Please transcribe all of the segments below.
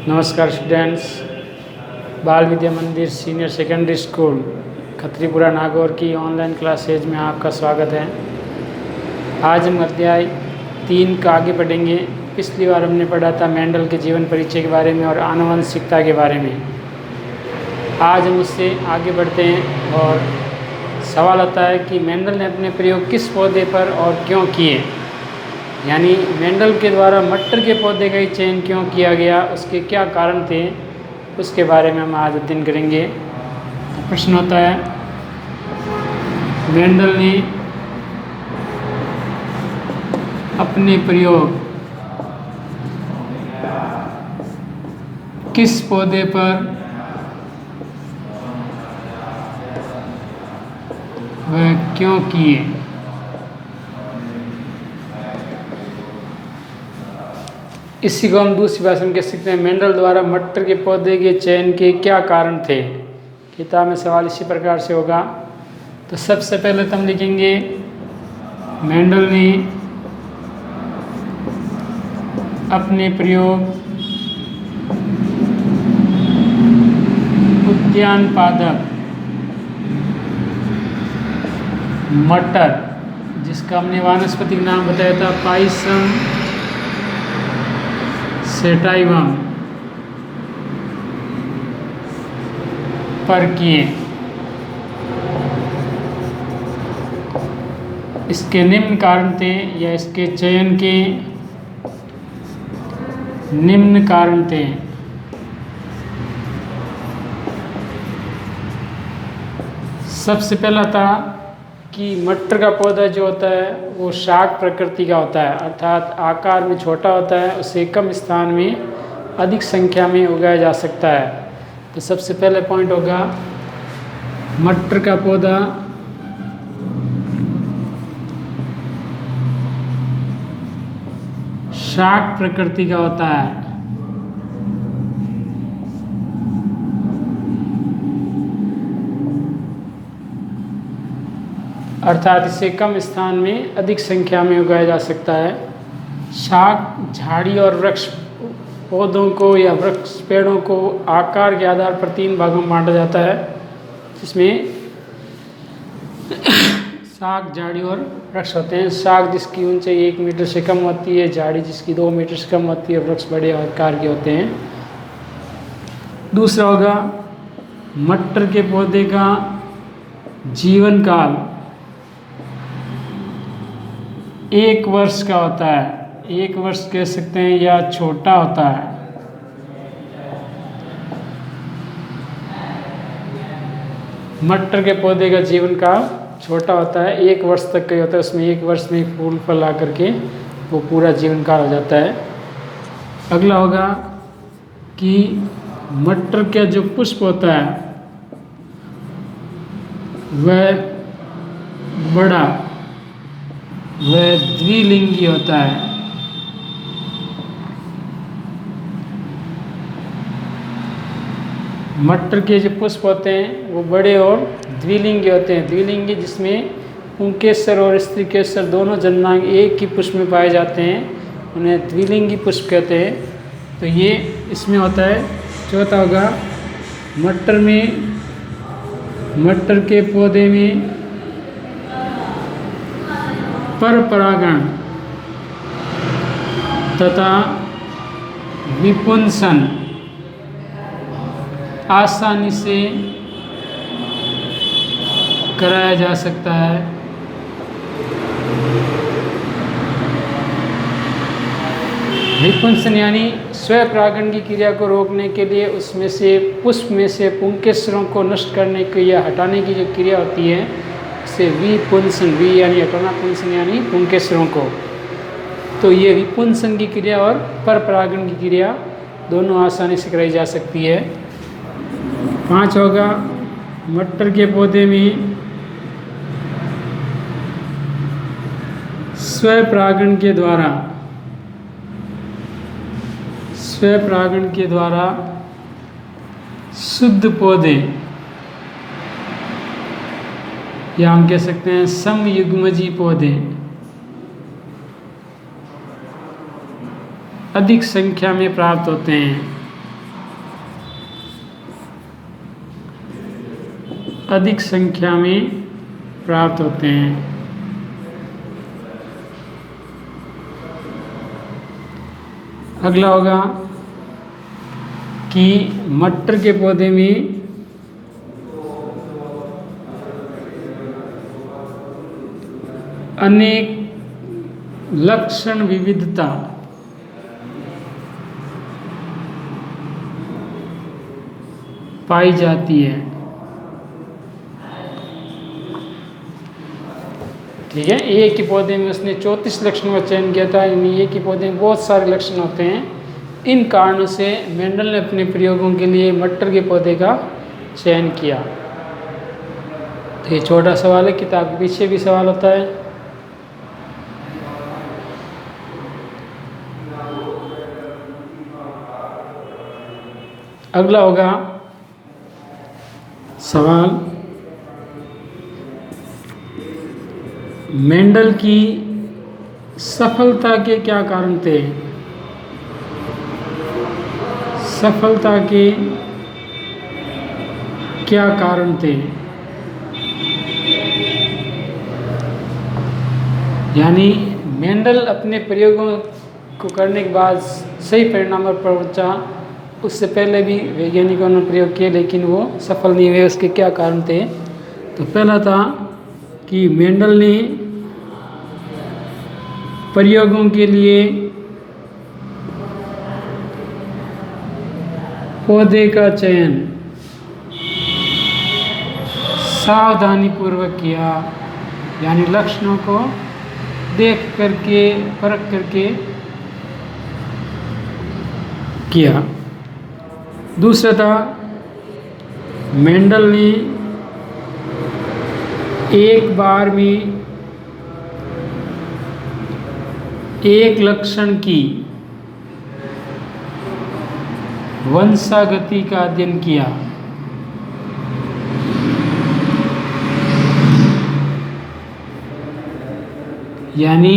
नमस्कार स्टूडेंट्स, बाल विद्या मंदिर सीनियर सेकेंडरी स्कूल खत्रीपुरा नागौर की ऑनलाइन क्लासेज में आपका स्वागत है। आज हम अध्याय 3 का आगे पढ़ेंगे। पिछली बार हमने पढ़ा था मेंडल के जीवन परिचय के बारे में और आनुवंशिकता के बारे में। आज हम उससे आगे बढ़ते हैं और सवाल आता है कि मेंडल ने अपने प्रयोग किस पौधे पर और क्यों किए, यानी मेंडल के द्वारा मटर के पौधे का ही चयन क्यों किया गया, उसके क्या कारण थे, उसके बारे में हम आज अध्ययन करेंगे। तो प्रश्न होता है, मेंडल ने अपने प्रयोग किस पौधे पर वह क्यों किए। इसी को हम दूसरी भाषा में कह सकते हैं, मेंडल द्वारा मटर के पौधे के चयन के क्या कारण थे। किताब में सवाल इसी प्रकार से होगा। तो सबसे पहले तो हम लिखेंगे, मेंडल ने अपने प्रयोग उद्यान पादप मटर, जिसका हमने वानस्पतिक नाम बताया था पाइसम सेटाइवम, पर किए। इसके निम्न कारण थे, या इसके चयन के निम्न कारण थे। सबसे पहला था कि मटर का पौधा जो होता है वो शाक प्रकृति का होता है, अर्थात आकार में छोटा होता है, उसे कम स्थान में अधिक संख्या में उगाया जा सकता है। तो सबसे पहले पॉइंट होगा, मटर का पौधा शाक प्रकृति का होता है, अर्थात इसे कम स्थान में अधिक संख्या में उगाया जा सकता है। शाक झाड़ी और वृक्ष पौधों को या वृक्ष पेड़ों को आकार के आधार पर 3 भागों में बांटा जाता है, जिसमें शाक, झाड़ी और वृक्ष होते हैं। शाक जिसकी ऊंचाई 1 मीटर से कम होती है, झाड़ी जिसकी 2 मीटर से कम होती है, वृक्ष बड़े आकार के होते हैं। दूसरा होगा, मटर के पौधे का जीवन काल 1 वर्ष का होता है, 1 वर्ष कह सकते हैं, या छोटा होता है। मटर के पौधे का जीवन काल छोटा होता है, 1 वर्ष तक का होता है। उसमें 1 वर्ष में फूल फल आकर के वो पूरा जीवन काल हो जाता है। अगला होगा कि मटर का जो पुष्प होता है वह बड़ा, वह द्विलिंगी होता है। मटर के जो पुष्प होते हैं वो बड़े और द्विलिंगी होते हैं। द्विलिंगी जिसमें पुंकेसर और स्त्री केसर दोनों जननांग एक ही पुष्प में पाए जाते हैं, उन्हें द्विलिंगी पुष्प कहते हैं। तो ये इसमें होता है। चौथा होगा, मटर के पौधे में पर परागण तथा विपुंसन आसानी से कराया जा सकता है। विपुंसन यानी स्वपरागण की क्रिया को रोकने के लिए उसमें से पुष्प में से पुंकेसरों को नष्ट करने की या हटाने की जो क्रिया होती है, से विपुंसन, वी यानी हटाना, पुंसन यानी पुंकेसरों को। तो ये विपुंसन की क्रिया और परपरागण की क्रिया दोनों आसानी से कराई जा सकती है। 5 होगा, मटर के पौधे में स्वपरागण के द्वारा शुद्ध पौधे, या हम कह सकते हैं समयुग्मजी पौधे अधिक संख्या में प्राप्त होते हैं। अधिक संख्या में प्राप्त होते हैं। अगला होगा कि मटर के पौधे में अनेक लक्षण विविधता पाई जाती है। ठीक है, एक ही पौधे में उसने 34 लक्षणों का चयन किया था, यानी एक ही पौधे में बहुत सारे लक्षण होते हैं। इन कारणों से मेंडल ने अपने प्रयोगों के लिए मटर के पौधे का चयन किया। तो ये छोटा सवाल है, किताब के पीछे भी सवाल होता है। अगला होगा सवाल, मेंडल की सफलता के क्या कारण थे? सफलता के क्या कारण थे? यानी मेंडल अपने प्रयोगों को करने के बाद सही परिणाम पर पहुंचा। उससे पहले भी वैज्ञानिकों ने प्रयोग किए लेकिन वो सफल नहीं हुए। उसके क्या कारण थे? तो पहला था कि मेंडल ने प्रयोगों के लिए पौधे का चयन सावधानी पूर्वक किया, यानी लक्षणों को देख करके परख करके किया। दूसरा था, मेंडल ने एक बार में एक लक्षण की वंशागति का अध्ययन किया। यानी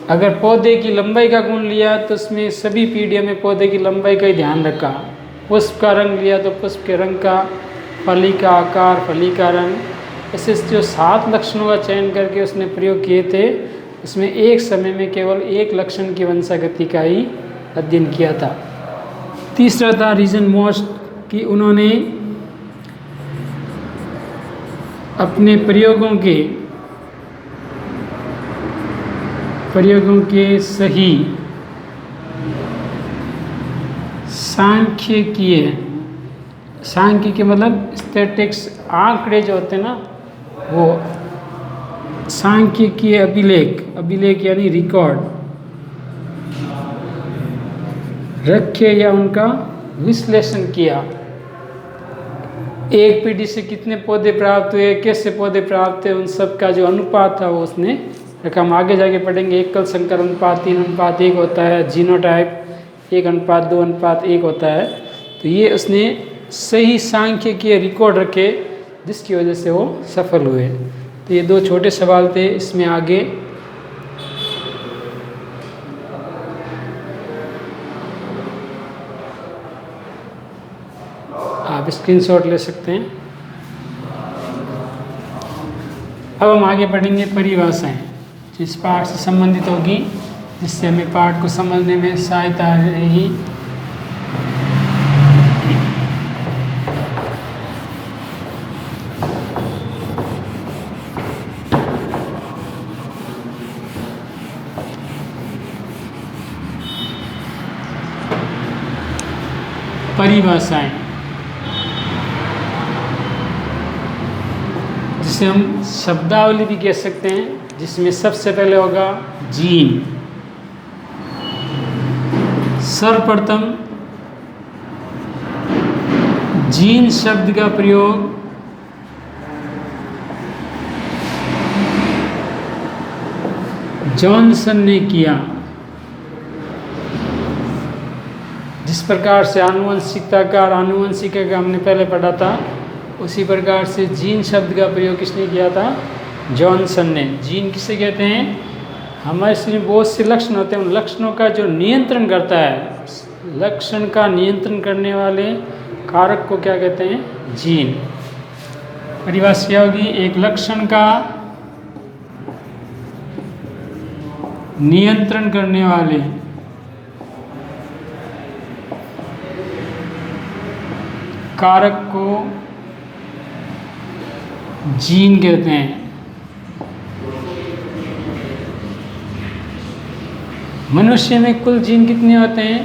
अगर पौधे की लंबाई का गुण लिया तो उसमें सभी पीढ़ियों में पौधे की लंबाई का ही ध्यान रखा। पुष्प का रंग लिया तो पुष्प के रंग का, फली का आकार, फली का रंग, ऐसे जो 7 लक्षणों का चयन करके उसने प्रयोग किए थे, उसमें एक समय में केवल एक लक्षण की वंशागति का ही अध्ययन किया था। तीसरा था रीजन मोस्ट, कि उन्होंने अपने प्रयोगों के सही सांख्यिकीय मतलब स्टैटिक्स आंकड़े जो होते हैं ना, वो सांख्यिकीय अभिलेख यानी रिकॉर्ड रखे या उनका विश्लेषण किया। एक पीढ़ी से कितने पौधे प्राप्त हुए, कैसे पौधे प्राप्त हुए, उन सब का जो अनुपात था वो उसने रखा। हम आगे जाके पढ़ेंगे, एकल संकर अनुपात 3:1 होता है, जीनोटाइप 1:2:1 होता है। तो ये उसने सही सांख्यिकीय रिकॉर्ड रखे, जिसकी वजह से वो सफल हुए। तो ये 2 छोटे सवाल थे। इसमें आगे आप स्क्रीनशॉट ले सकते हैं। अब हम आगे पढ़ेंगे परिभाषाएं, जिस पाठ से संबंधित होगी, जिससे हमें पाठ को समझने में सहायता रहेगी। परिभाषाएं, जिसे हम शब्दावली भी कह सकते हैं, जिसमें सबसे पहले होगा जीन। सर्वप्रथम जीन शब्द का प्रयोग जॉनसन ने किया। जिस प्रकार से आनुवंशिकता का हमने पहले पढ़ा था, उसी प्रकार से जीन शब्द का प्रयोग किसने किया था? जॉनसन ने। जीन किसे कहते हैं? हमारे शरीर में बहुत से लक्षण होते हैं, उन लक्षणों का जो नियंत्रण करता है, लक्षण का नियंत्रण करने वाले कारक को क्या कहते हैं? जीन। परिभाषा क्या होगी? एक लक्षण का नियंत्रण करने वाले कारक को जीन कहते हैं। मनुष्य में कुल जीन कितने होते हैं?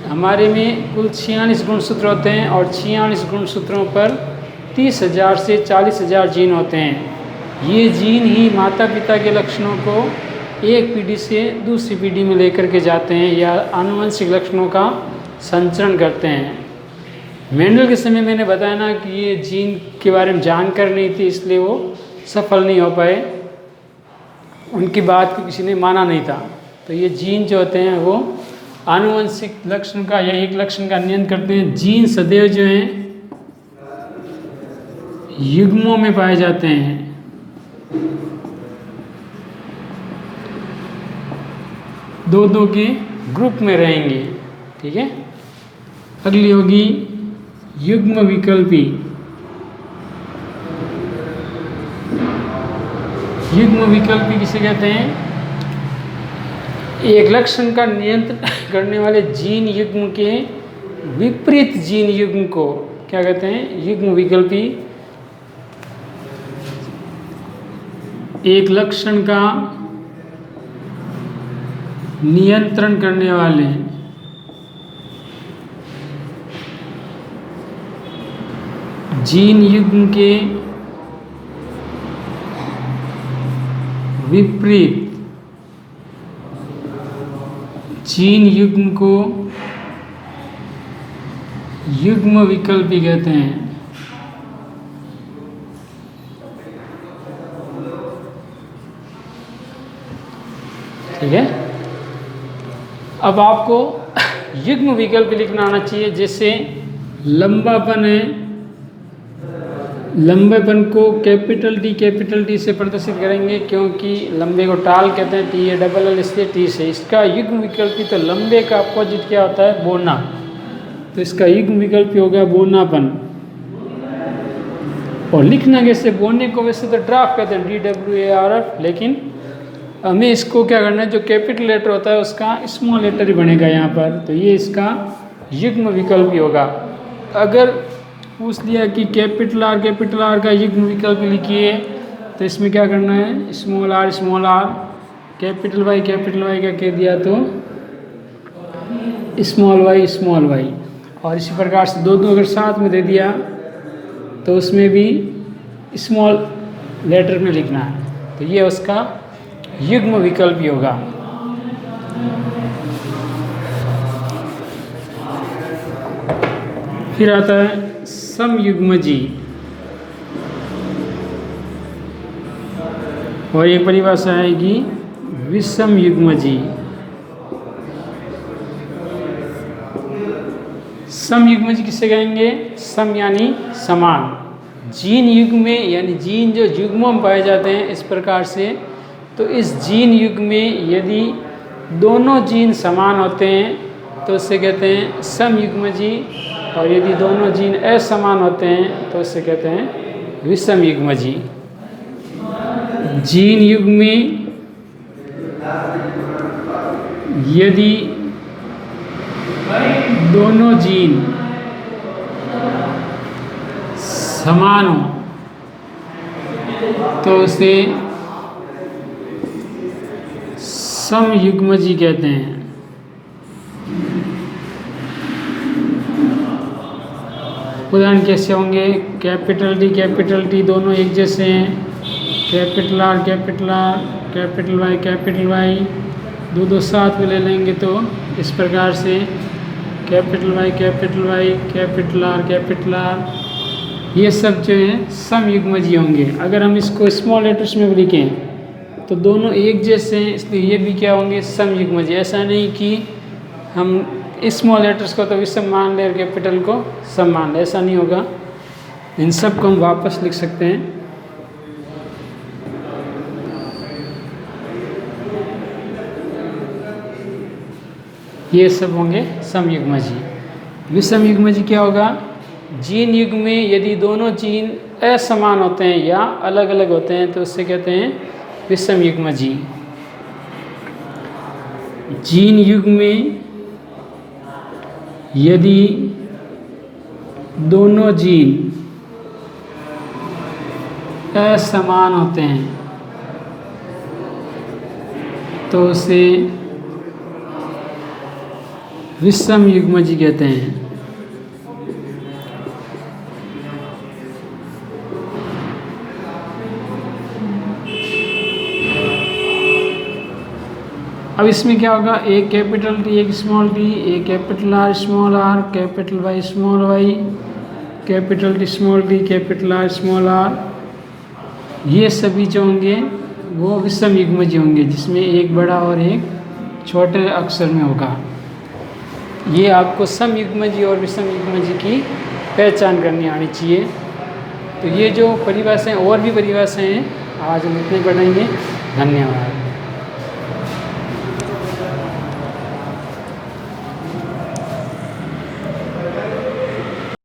हमारे में कुल 46 गुणसूत्र होते हैं और 46 गुणसूत्रों पर 30,000 से 40,000 जीन होते हैं। ये जीन ही माता पिता के लक्षणों को एक पीढ़ी से दूसरी पीढ़ी में लेकर के जाते हैं या आनुवंशिक लक्षणों का संचरण करते हैं। मेंडल के समय मैंने बताया ना कि ये जीन के बारे में जानकारी नहीं थी, इसलिए वो सफल नहीं हो पाए, उनकी बात को किसी ने माना नहीं था। तो ये जीन जो होते हैं वो आनुवंशिक लक्षण का या एक लक्षण का नियंत्रण करते हैं। जीन सदैव जो हैं युग्मों में पाए जाते हैं। दो दो के ग्रुप में रहेंगे, ठीक है। अगली होगी युग्म विकल्पी। युग्म विकल्पी किसे कहते हैं? एक लक्षण का नियंत्रण करने वाले जीन युग्म के विपरीत जीन युग्म को क्या कहते हैं? युग्म विकल्पी। एक लक्षण का नियंत्रण करने वाले जीन युग्म के विपरीत जीन युग्म को युग्म विकल्पी कहते हैं। ठीक है। अब आपको युग्म विकल्प लिखना आना चाहिए। जैसे लंबापन है, लंबेपन को कैपिटल टी से प्रदर्शित करेंगे, क्योंकि लंबे को टाल कहते हैं, टी ए डबल एल इसलिए टी से। इसका युग्म विकल्पी तो लंबे का अपोजिट क्या होता है? बोना। तो इसका युग्म विकल्पी हो गया बोनापन। और लिखना कैसे? बोने को वैसे तो ड्राफ्ट कहते हैं, DWARF, लेकिन हमें इसको क्या करना है? जो कैपिटल लेटर होता है उसका स्मॉल लेटर ही बनेगा यहाँ पर। तो ये इसका युग्म विकल्पी होगा। अगर पूछ लिया कि कैपिटल आर का युग्म विकल्प लिखिए, तो इसमें क्या करना है? स्मॉल आर, कैपिटल वाई क्या कह दिया तो स्मॉल वाई। और इसी प्रकार से दो अगर साथ में दे दिया तो उसमें भी स्मॉल लेटर में लिखना है। तो ये उसका युग्म विकल्पी होगा। फिर आता है समयुग्मजी। और एक परिभाषा आएगी विषम युग्मजी। समयुग्मजी किसे कहेंगे? सम यानी समान। जीन युग्म में यानी जीन जो युग्मों में पाए जाते हैं इस प्रकार से, तो इस जीन युग्म में यदि दोनों जीन समान होते हैं तो उससे कहते हैं समयुग्मजी। और यदि दोनों जीन असमान होते हैं तो उससे कहते हैं विषम युग्मजी। जीन युग्म में यदि दोनों जीन समान हो तो उसे समयुग्मजी कहते हैं। उदाहरण कैसे होंगे? कैपिटल टी दोनों एक जैसे हैं, कैपिटल आर, कैपिटल वाई दो साथ में ले लेंगे तो इस प्रकार से कैपिटल वाई, कैपिटल आर, ये सब जो हैं समयुग्मजी होंगे। अगर हम इसको स्मॉल लेटर्स में भी लिखें तो दोनों एक जैसे हैं, इसलिए ये भी क्या होंगे? समयुग्मजी। ऐसा नहीं कि हम स्मॉल लेटर्स को तो विषम मान लें और कैपिटल को सम मान लें, ऐसा नहीं होगा। इन सब को हम वापस लिख सकते हैं। ये सब होंगे समयुग्मजी। विषम युग्मजी क्या होगा? जीन युग्म में यदि दोनों जीन असमान होते हैं या अलग अलग होते हैं तो उससे कहते हैं विषम युग्मजी। जीन युग्म में यदि दोनों जीन असमान होते हैं तो उसे विषम युग्मजी कहते हैं। अब इसमें क्या होगा, एक कैपिटल टी एक स्मॉल टी, एक capital R small R, capital Y small Y, capital T small T, capital R small R, ये सभी जो होंगे वो विषम युग्मजी होंगे जिसमें एक बड़ा और एक छोटे अक्षर में होगा। ये आपको सम युग्मजी और विषम युग्मजी की पहचान करनी आनी चाहिए। तो ये जो परिभाषाएं और भी परिभाषाएं हैं आज हम इतने पढ़ेंगे। धन्यवाद।